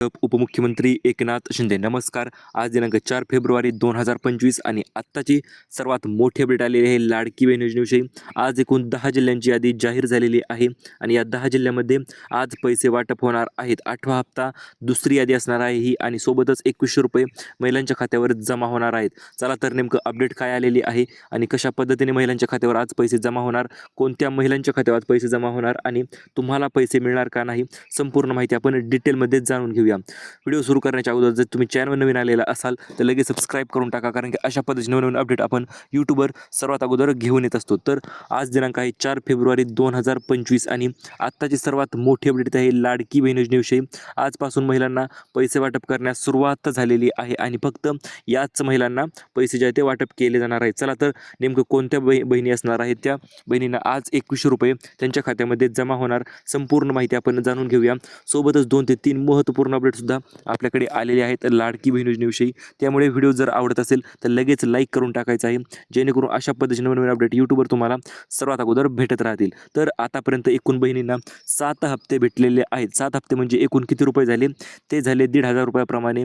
उपमुख्यमंत्री एकनाथ शिंदे नमस्कार. आज दिनांक 4 फेब्रुवारी 2025 आणि आत्ताची सर्वात मोठी अपडेट आलेली आहे लाडकी बहीण योजनेविषयी. आज एकूण 10 जिल्ह्यांची यादी जाहीर झालेली आहे आणि या 10 जिल्ह्यामध्ये आज पैसे वाटप होणार आहेत. 8वा हप्ता दुसरी यादी असणार आहे ही आणि सोबतच ₹2100 महिलांच्या खात्यावर जमा होणार आहेत. चला तर नेमकं अपडेट काय आलेली आहे आणि कशा पद्धतीने महिलांच्या खात्यावर आज पैसे जमा होणार, कोणत्या महिलांच्या खात्यावर आज पैसे जमा होणार आणि तुम्हाला पैसे मिळणार का नाही, संपूर्ण माहिती आपण डिटेलमध्ये जाणून घेऊया. व्हिडिओ सुरू करण्याच्या अगोदर जर तुम्ही चॅनल नवीन आलेला असाल तर लगेच सबस्क्राईब करून टाका, कारण की अशा पद्धतीने नवीन अपडेट आपण यूट्यूबवर सर्वात अगोदर घेऊन येत असतो. तर आज दिनांक आहे 4 फेब्रुवारी 2025 आणि आत्ताची सर्वात मोठी अपडेट आहे लाडकी बहीण योजनेविषयी. आजपासून महिलांना पैसे वाटप करण्यास सुरुवात झालेली आहे आणि फक्त याच महिलांना पैसे जे आहे ते वाटप केले जाणार आहेत. चला तर नेमकं कोणत्या बहिणी असणार आहेत, त्या बहिणींना आज ₹2100 त्यांच्या खात्यामध्ये जमा होणार, संपूर्ण माहिती आपण जाणून घेऊया. सोबतच 2 ते 3 महत्त्वपूर्ण अपडेट सुद्धा आपल्याकडे आलेले आहेत लाडकी बहीण योजनेविषयी. त्यामुळे व्हिडिओ जर आवडत असेल तर लगेच लाईक करून टाकायचा आहे, जेणेकरून अशा पद्धतीने नवीन अपडेट यूट्यूबवर तुम्हाला सर्वात अगोदर भेटत राहतील. तर आतापर्यंत एकूण बहिणींना 7 हप्ते भेटलेले आहेत. 7 हप्ते म्हणजे एकूण किती रुपये झाले, ते झाले ₹1,500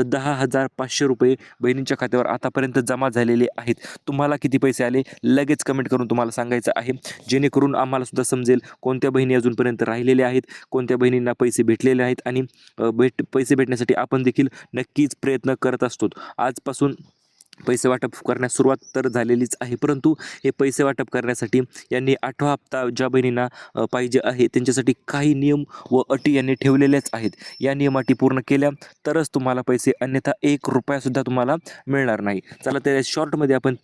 ₹10,500 बहिणींच्या खात्यावर आतापर्यंत जमा झालेले आहेत. तुम्हाला किती पैसे आले लगेच कमेंट करून तुम्हाला सांगायचं आहे, जेणेकरून आम्हाला सुद्धा समजेल कोणत्या बहिणी अजूनपर्यंत राहिलेल्या आहेत, कोणत्या बहिणींना पैसे भेटलेले आहेत आणि पैसे भेटण्यासाठी आपण देखील नक्कीच प्रयत्न करत असतो. आजपासून पैसे वाटप करण्यास सुरुवात तर झालेलीच आहे, परंतु हे पैसे वाटप करण्यासाठी यांनी 8वा हप्ता ज्या बहिणींना पाहिजे आहे त्यांच्यासाठी काही नियम व अटी यांनी ठेवलेल्याच आहेत. या नियम अटी पूर्ण केल्या तरच तुम्हाला पैसे, अन्यथा ₹1 तुम्हाला मिळणार नाही. चला तर शॉर्टमध्ये आपण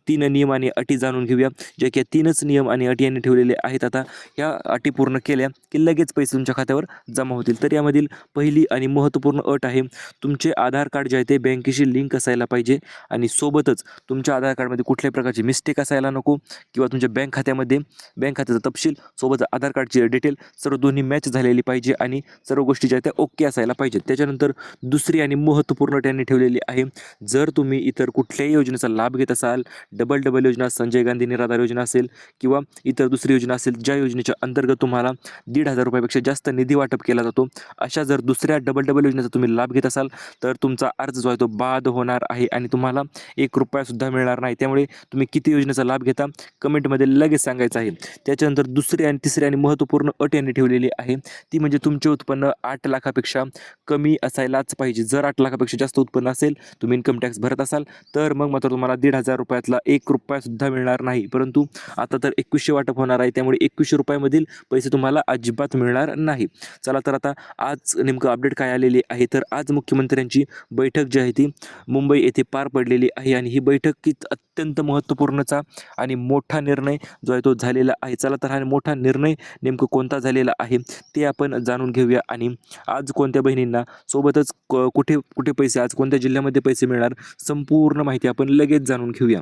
3 नियम आणि अटी जाणून घेऊया, जे की 3च नियम आणि अटी यांनी ठेवलेले आहेत. आता या अटी पूर्ण केल्या की लगेच पैसे तुमच्या खात्यावर जमा होतील. तर यामधील पहिली आणि महत्त्वपूर्ण अट आहे, तुमचे आधार कार्ड जे आहे ते बँकेशी लिंक असायला पाहिजे आणि सोबतच तुमच्या आधार कार्डमध्ये कुठल्याही प्रकारची मिस्टेक असायला नको किंवा तुमच्या बँक खात्याचा तपशील सोबत आधार कार्डची डिटेल सर्व दोन्ही मॅच झालेली पाहिजे आणि सर्व गोष्टी ज्या त्या ओके असायला पाहिजेत. त्याच्यानंतर दुसरी आणि महत्त्वपूर्ण त्यांनी ठेवलेली आहे, जर तुम्ही इतर कुठल्याही योजनेचा लाभ घेत असाल, डबल डबल योजना, संजय गांधी निराधार योजना असेल किंवा इतर दुसरी योजना असेल, ज्या योजनेच्या अंतर्गत तुम्हाला ₹1,500 जास्त निधी वाटप केला जातो, अशा जर दुसऱ्या डबल डबल योजनेचा तुम्ही लाभ घेत असाल तर तुमचा अर्ज जो आहे तो बाद होणार आहे आणि तुम्हाला ₹1 मिळणार नाही. त्यामुळे तुम्ही किती योजनेचा लाभ घेता कमेंटमध्ये लगेच सांगायचं आहे. त्याच्यानंतर दुसरी आणि तिसरी आणि महत्त्वपूर्ण अट यांनी ठेवलेली आहे, ती म्हणजे तुमचे उत्पन्न 8 लाखापेक्षा कमी असायलाच पाहिजे. जर 8 लाखापेक्षा जास्त उत्पन्न असेल, तुम्ही इन्कम टॅक्स भरत असाल, तर मग मात्र तुम्हाला ₹1,500 ₹1 मिळणार नाही. परंतु आता तर 2100 वाटप होणार आहे, त्यामुळे ₹2100 मधील पैसे तुम्हाला अजिबात मिळणार नाही. चला तर आता आज नेमकं अपडेट काय आलेली आहे, तर आज मुख्यमंत्र्यांची बैठक जी आहे ती मुंबई येथे पार पडलेली आहे आणि ही बैठकीत अत्यंत महत्त्वपूर्णचा आणि मोठा निर्णय जो आहे तो झालेला आहे. चला तर हा मोठा निर्णय नेमकं कोणता झालेला आहे ते आपण जाणून घेऊया आणि आज कोणत्या बहिणींना सोबतच कुठे कुठे पैसे, आज कोणत्या जिल्ह्यामध्ये पैसे मिळणार, संपूर्ण माहिती आपण लगेच जाणून घेऊया.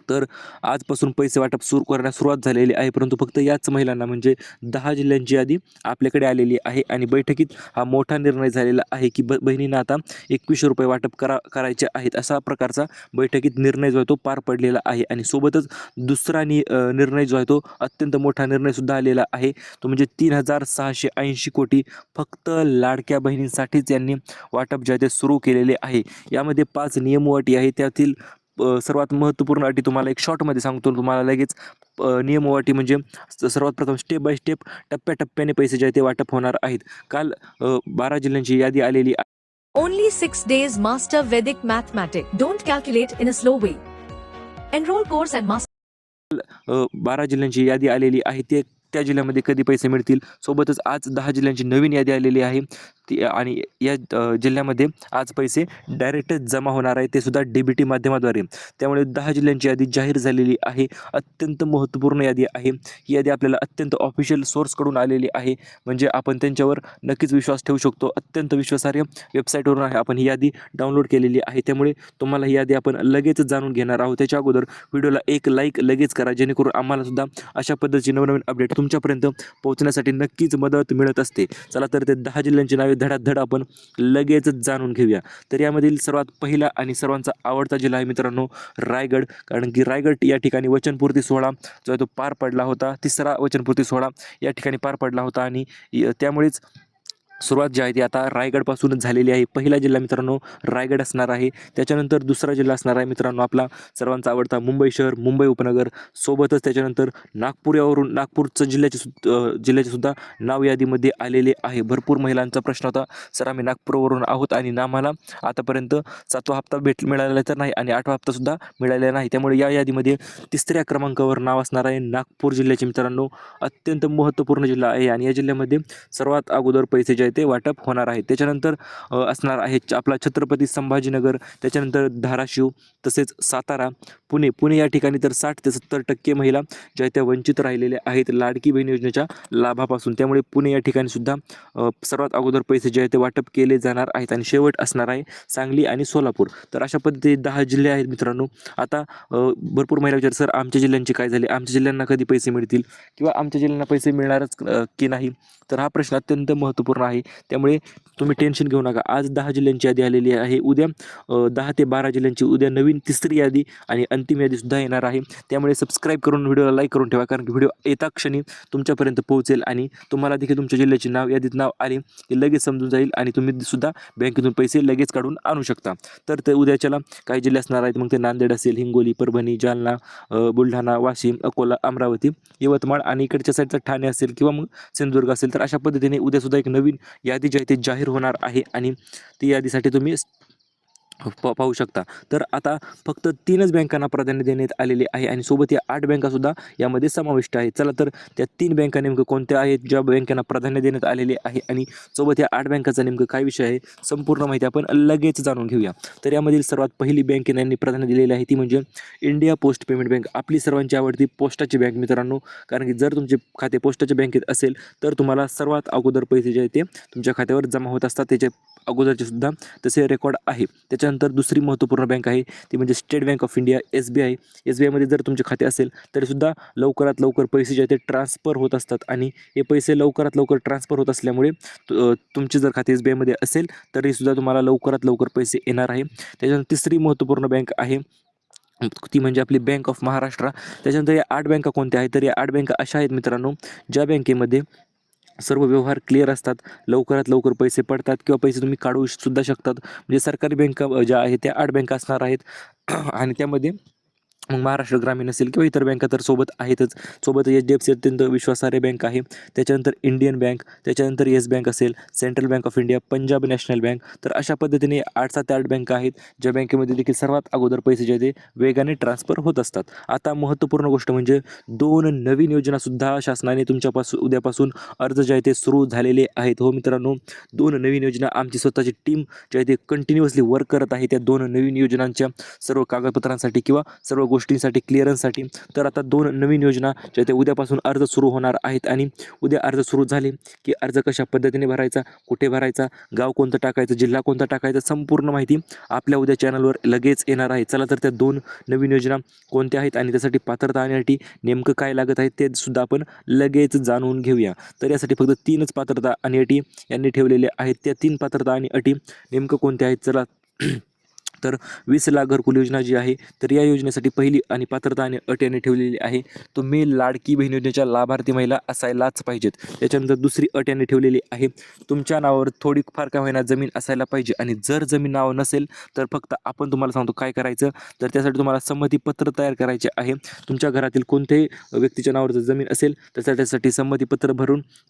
तर आजपासून पैसे वाटप सुरू करण्यास सुरुवात झालेली आहे, परंतु फक्त याच महिलांना म्हणजे 10 जिल्ह्यांची यादी आपल्याकडे आलेली आहे आणि बैठकीत हा मोठा निर्णय झालेला आहे की बहिणींना आता ₹2100 वाटप करायचे आहेत. असा प्रकारचा बैठकीत निर्णय जो आहे तो पार पडलेला आहे आणि सोबतच दुसरा निर्णय जो आहे तो अत्यंत मोठा निर्णयसुद्धा आलेला आहे, तो म्हणजे 3,680 कोटी फक्त लाडक्या बहिणींसाठीच यांनी वाटप जे आहे ते सुरू केलेले आहे. यामध्ये 5 नियम व अटी आहेत. त्यातील सर्वात महत्त्वपूर्ण अटी तुम्हाला एक शॉर्टमध्ये सांगतो, तुम्हाला लगेच. नियम व अटी म्हणजे सर्वात प्रथम स्टेप बाय स्टेप टप्प्याटप्प्याने पैसे जे आहे ते वाटप होणार आहेत. काल 12 जिल्ह्यांची यादी आलेली आहे. Only 6 days master Vedic mathematics. Don't calculate in a slow way. Enroll course and master. 12 जिल्ह्यांची यादी आलेली आहे, ते त्या जिल्ह्यामध्ये कधी पैसे मिळतील. सोबतच आज 10 जिल्ह्यांची नवीन यादी आलेली आहे ती आणि या जिल्ह्यामध्ये आज पैसे डायरेक्टच जमा होणार आहे, ते सुद्धा DBT माध्यमाद्वारे. त्यामुळे 10 जिल्ह्यांची यादी जाहीर झालेली आहे. अत्यंत महत्त्वपूर्ण यादी आहे ही. यादी आपल्याला अत्यंत ऑफिशियल सोर्सकडून आलेली आहे, म्हणजे आपण त्यांच्यावर नक्कीच विश्वास ठेवू शकतो. अत्यंत विश्वासार्ह वेबसाईटवरून आहे आपण ही यादी डाउनलोड केलेली आहे, त्यामुळे तुम्हाला ही यादी आपण लगेच जाणून घेणार आहोत. त्याच्या अगोदर व्हिडिओला एक लाईक लगेच करा, जेणेकरून आम्हाला सुद्धा अशा पद्धतीची नवनवीन अपडेट तुमच्यापर्यंत पोहोचण्यासाठी नक्कीच मदत मिळत असते. चला तर ते 10 जिल्ह्यांची नावे धडाधड आपण लगेचच जाणून घेऊया. तर यामधील सर्वात पहिला आणि सर्वांचा आवडता जिल्हा आहे मित्रांनो रायगड, कारण की रायगड या ठिकाणी वचनपूर्ती सोहळा जो आहे तो पार पडला होता. 3रा वचनपूर्ती सोहळा या ठिकाणी पार पडला होता आणि त्यामुळेच सुरुवात जी आहे ती आता रायगडपासूनच झालेली आहे. पहिला जिल्हा मित्रांनो रायगड असणार आहे. त्याच्यानंतर दुसरा जिल्हा असणार आहे मित्रांनो आपला सर्वांचा आवडता मुंबई शहर, मुंबई उपनगर. सोबतच त्याच्यानंतर नागपूर यावरून नागपूरचं जिल्ह्याचे सुद्धा नाव यादीमध्ये आलेले आहे. भरपूर महिलांचा प्रश्न होता, सर आम्ही नागपूरवरून आहोत आणि आम्हाला आतापर्यंत 7वा हप्ता मिळालेला तर नाही आणि 8वा हप्तासुद्धा मिळालेला नाही. त्यामुळे या यादीमध्ये 3ऱ्या क्रमांकावर नाव असणार आहे नागपूर जिल्ह्याचे मित्रांनो. अत्यंत महत्त्वपूर्ण जिल्हा आहे आणि या जिल्ह्यामध्ये सर्वात अगोदर पैसे जे आहे ते वाटप होणार आहे. त्याच्यानंतर असणार आहे आपला छत्रपती संभाजीनगर, त्याच्यानंतर धाराशिव, तसेच सातारा, पुणे या ठिकाणी तर 60 ते 70% महिला ज्या आहेत त्या वंचित राहिलेल्या आहेत लाडकी बहीण योजनेच्या लाभापासून. त्यामुळे पुणे या ठिकाणी सुद्धा सर्वात अगोदर पैसे जे आहेत ते वाटप केले जाणार आहेत आणि शेवट असणार आहे सांगली आणि सोलापूर. तर अशा पद्धतीने 10 जिल्हे आहेत मित्रांनो. आता भरपूर महिला विचार, सर आमच्या जिल्ह्यांचे काय झाले, आमच्या जिल्ह्यांना कधी पैसे मिळतील किंवा आमच्या जिल्ह्यांना पैसे मिळणारच की नाही, तर हा प्रश्न अत्यंत महत्त्वपूर्ण आहे. त्यामुळे तुम्ही टेन्शन घेऊ नका. आज 10 जिल्ह्यांची यादी आलेली आहे. उद्या 10 ते 12 जिल्ह्यांची उद्या नवीन 3री यादी आणि अंतिम यादीसुद्धा येणार आहे. त्यामुळे सबस्क्राईब करून व्हिडिओला लाईक करून ठेवा, कारण की व्हिडिओ येता क्षणी तुमच्यापर्यंत पोहोचेल आणि तुम्हाला देखील तुमच्या जिल्ह्याचे यादीत नाव आले की लगेच समजून जाईल आणि तुम्ही सुद्धा बँकेतून पैसे लगेच काढून आणू शकता. तर ते उद्याच्याला काही जिल्हे असणार आहेत. मग ते नांदेड असेल, हिंगोली, परभणी, जालना, बुलढाणा, वाशिम, अकोला, अमरावती, यवतमाळ आणि इकडच्या साईडचा ठाणे असेल किंवा मग सिंधुदुर्ग असेल. तर अशा पद्धतीने उद्यासुद्धा एक नवीन यादी जी आहे ती जाहीर होणार आहे आणि ती यादीसाठी तुम्ही पाहू शकता. तर आता फक्त 3च बँकांना प्राधान्य देण्यात आलेले आहे आणि सोबत या 8 बँकासुद्धा यामध्ये समाविष्ट आहेत. चला तर त्या 3 बँका नेमकं कोणत्या आहेत ज्या बँकांना प्राधान्य देण्यात आलेले आहे आणि सोबत या 8 बँकाचा नेमकं काय विषय आहे, संपूर्ण माहिती आपण लगेच जाणून घेऊया. तर यामधील सर्वात पहिली बँक यांनी प्राधान्य दिलेली आहे ती म्हणजे इंडिया पोस्ट पेमेंट बँक. आपली सर्वांची आवडती पोस्टाची बँक मित्रांनो, कारण की जर तुमचे खाते पोस्टाच्या बँकेत असेल तर तुम्हाला सर्वात अगोदर पैसे जे आहेत ते तुमच्या खात्यावर जमा होत असतात. त्याचे अगोदरचे सुद्धा तसे रेकॉर्ड आहे. त्याच्यानंतर दुसरी महत्त्वपूर्ण बँक आहे ती म्हणजे state bank of India, SBI. SBIमध्ये जर तुमचे खाते असेल तरीसुद्धा लवकरात लवकर पैसे जे आहेत ते ट्रान्सफर होत असतात आणि हे पैसे लवकरात लवकर ट्रान्सफर होत असल्यामुळे तुमचे जर खाते SBIमध्ये असेल तरीसुद्धा तुम्हाला लवकरात लवकर पैसे येणार आहे. त्याच्यानंतर तिसरी महत्त्वपूर्ण बँक आहे ती म्हणजे आपली बँक ऑफ महाराष्ट्र. त्याच्यानंतर या 8 बँका कोणत्या आहेत, तर या 8 बँका अशा आहेत मित्रांनो ज्या बँकेमध्ये सर्व व्यवहार क्लिअर असतात, लवकरात लवकर पैसे पडतात किंवा पैसे तुम्ही काढू सुद्धा शकतात. म्हणजे सरकारी बँका ज्या आहेत त्या 8 बँका असणार आहेत आणि त्यामध्ये मग महाराष्ट्र ग्रामीण असेल किंवा इतर बँका तर सोबत आहेतच. सोबत HDFC अत्यंत विश्वासार्ह बँक आहे. त्याच्यानंतर इंडियन बँक, त्याच्यानंतर येस बँक असेल, central bank of India, Punjab national bank. तर अशा पद्धतीने 8 ते 8 बँका आहेत ज्या बँकेमध्ये देखील सर्वात अगोदर पैसे जे ते वेगाने ट्रान्सफर होत असतात. आता महत्त्वपूर्ण गोष्ट म्हणजे 2 नवीन योजनासुद्धा शासनाने उद्यापासून अर्ज जे आहे ते सुरू झालेले आहेत. हो मित्रांनो, 2 नवीन योजना आमची स्वतःची टीम जी आहे ते कंटिन्युअसली वर्क करत आहे त्या 2 नवीन योजनांच्या सर्व कागदपत्रांसाठी किंवा सर्व गोष्टींसाठी क्लिअरन्ससाठी. तर आता 2 नवीन योजना ज्या ते उद्यापासून अर्ज सुरू होणार आहेत आणि उद्या अर्ज सुरू झाले की अर्ज कशा पद्धतीने भरायचा, कुठे भरायचा, गाव कोणतं टाकायचं, जिल्हा कोणता टाकायचा, संपूर्ण माहिती आपल्या उद्या चॅनलवर लगेच येणार आहे. चला तर त्या 2 नवीन योजना कोणत्या आहेत आणि त्यासाठी पात्रता आणण्यासाठी नेमकं काय लागत आहे ते सुद्धा आपण लगेच जाणून घेऊया. तर यासाठी फक्त 3च पात्रता आणि अटी यांनी ठेवलेल्या आहेत. त्या 3 पात्रता आणि अटी नेमकं कोणत्या आहेत, चला तर 20 लाख घरकुल योजना जी आहे तर या योजनेसाठी पहिली आणि पात्रता आणि अट यांनी ठेवलेली आहे, तुम्ही लाडकी बहीण योजनेच्या लाभार्थी महिला असायलाच पाहिजेत. त्याच्यानंतर दुसरी अट यांनी ठेवलेली आहे, तुमच्या नावावर थोडीफार का होईना जमीन असायला पाहिजे आणि जर जमीन नाव नसेल तर फक्त आपण तुम्हाला सांगतो काय करायचं, तर त्यासाठी तुम्हाला संमतीपत्र तयार करायचे आहे. तुमच्या घरातील कोणत्याही व्यक्तीच्या नावावर जर जमीन असेल तर त्यासाठी संमतीपत्र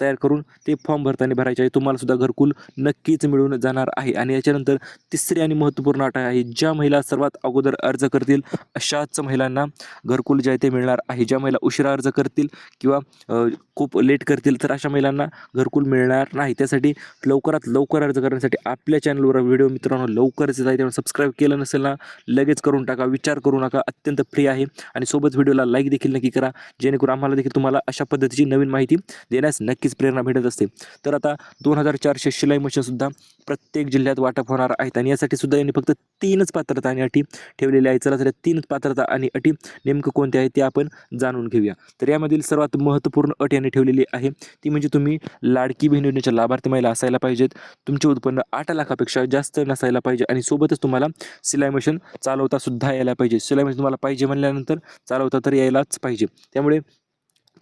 तयार करून ते फॉर्म भरायचे आहे. तुम्हाला सुद्धा घरकुल नक्कीच मिळून जाणार आहे. आणि याच्यानंतर तिसरी आणि महत्त्वपूर्ण अट आहे, ज्या महिला सर्वात अगोदर अर्ज करतील अशाच महिलांना घरकुल जे आहे ते मिळणार आहे. ज्या महिला उशिरा अर्ज करतील किंवा खूप लेट करतील तर अशा महिलांना घरकुल मिळणार नाही. त्यासाठी लवकरात लवकर अर्ज करण्यासाठी आपल्या चॅनलवर व्हिडिओ मित्रांनो लवकरच येत आहे. त्यामुळे सबस्क्राईब केलं नसेल ना लगेच करून टाका, विचार करू नका, अत्यंत फ्री आहे. आणि सोबत व्हिडिओला लाईक देखील नक्की करा, जेणेकरून आम्हाला देखील तुम्हाला अशा पद्धतीची नवीन माहिती देण्यास नक्कीच प्रेरणा भेटत असते. तर आता 2400 शिलाई मशीनसुद्धा प्रत्येक जिल्ह्यात वाटप होणार आहेत आणि यासाठी सुद्धा यांनी फक्त 3च पात्रता आणि अटी ठेवलेल्या आहेत. चला तर 3 पात्रता आणि अटी नेमकं कोणत्या आहेत ते आपण जाणून घेऊया. तर यामधील सर्वात महत्त्वपूर्ण अट यांनी ठेवलेली आहे ती म्हणजे तुम्ही लाडकी बहीण योजनेच्या लाभार्थी महिला असायला पाहिजेत, तुमचे उत्पन्न 8 लाखापेक्षा जास्त नसायला पाहिजे आणि सोबतच तुम्हाला सिलाई मशीन चालवता सुद्धा यायला पाहिजे. सिलाई मशीन तुम्हाला पाहिजे म्हणल्यानंतर चालवता तर यायलाच पाहिजे. त्यामुळे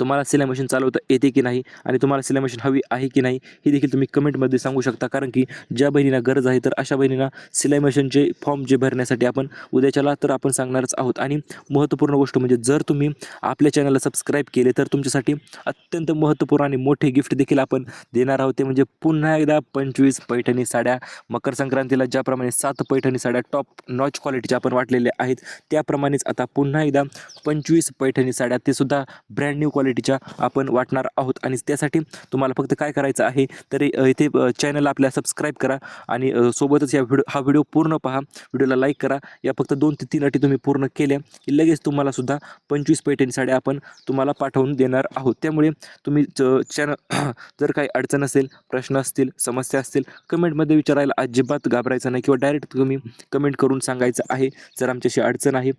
तुम्हाला सिलाई मशीन चालवता येते की नाही आणि तुम्हाला सिलाई मशीन हवी आहे की नाही हे देखील तुम्ही कमेंटमध्ये सांगू शकता. कारण की ज्या बहिणींना गरज आहे तर अशा बहिणींना सिलाई मशीनचे फॉर्म जे भरण्यासाठी आपण उद्याच्याला तर आपण सांगणारच आहोत. आणि महत्त्वपूर्ण गोष्ट म्हणजे जर तुम्ही आपल्या चॅनलला सबस्क्राईब केले तर तुमच्यासाठी अत्यंत महत्त्वपूर्ण आणि मोठे गिफ्ट देखील आपण देणार आहोत. ते म्हणजे पुन्हा एकदा 25 पैठणी साड्या. मकर संक्रांतीला ज्याप्रमाणे 7 पैठणी साड्या टॉप नॉच क्वालिटीच्या आपण वाटलेल्या आहेत त्याप्रमाणेच आता पुन्हा एकदा 25 पैठणी साड्या ते सुद्धा ब्रँड न्यू क्वालिटीच्या आपण वाटणार आहोत. आणि त्यासाठी तुम्हाला फक्त काय करायचं आहे तर इथे चॅनलला आपल्या सबस्क्राईब करा आणि सोबतच हा व्हिडिओ पूर्ण पहा, व्हिडिओला लाईक करा. या फक्त 2 ते 3 अटी तुम्ही पूर्ण केल्या की लगेच तुम्हाला सुद्धा 25 पैठणी साड्या आपण तुम्हाला पाठवून देणार आहोत. त्यामुळे तुम्ही चॅनल जर काही अडचण असेल, प्रश्न असतील, समस्या असतील कमेंटमध्ये विचारायला अजिबात घाबरायचं नाही किंवा डायरेक्ट तुम्ही कमेंट करून सांगायचं आहे. जर आमच्याशी अडचण आहे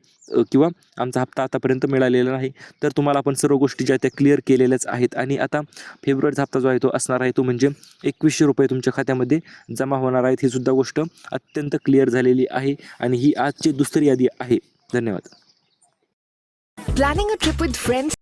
किंवा आमचा हप्ता आतापर्यंत मिळालेला नाही तर तुम्हाला आपण सर्व गोष्टी ज्या त्या क्लिअर केलेल्याच आहेत. आणि आता फेब्रुवारीचा हप्ता जो आहे तो असणार आहे तो म्हणजे 2100 रुपये तुमच्या खात्यामध्ये जमा होणार आहेत. ही सुद्धा गोष्ट अत्यंत क्लिअर झालेली आहे आणि ही आजची दुसरी यादी आहे. धन्यवाद. Planning a trip with friends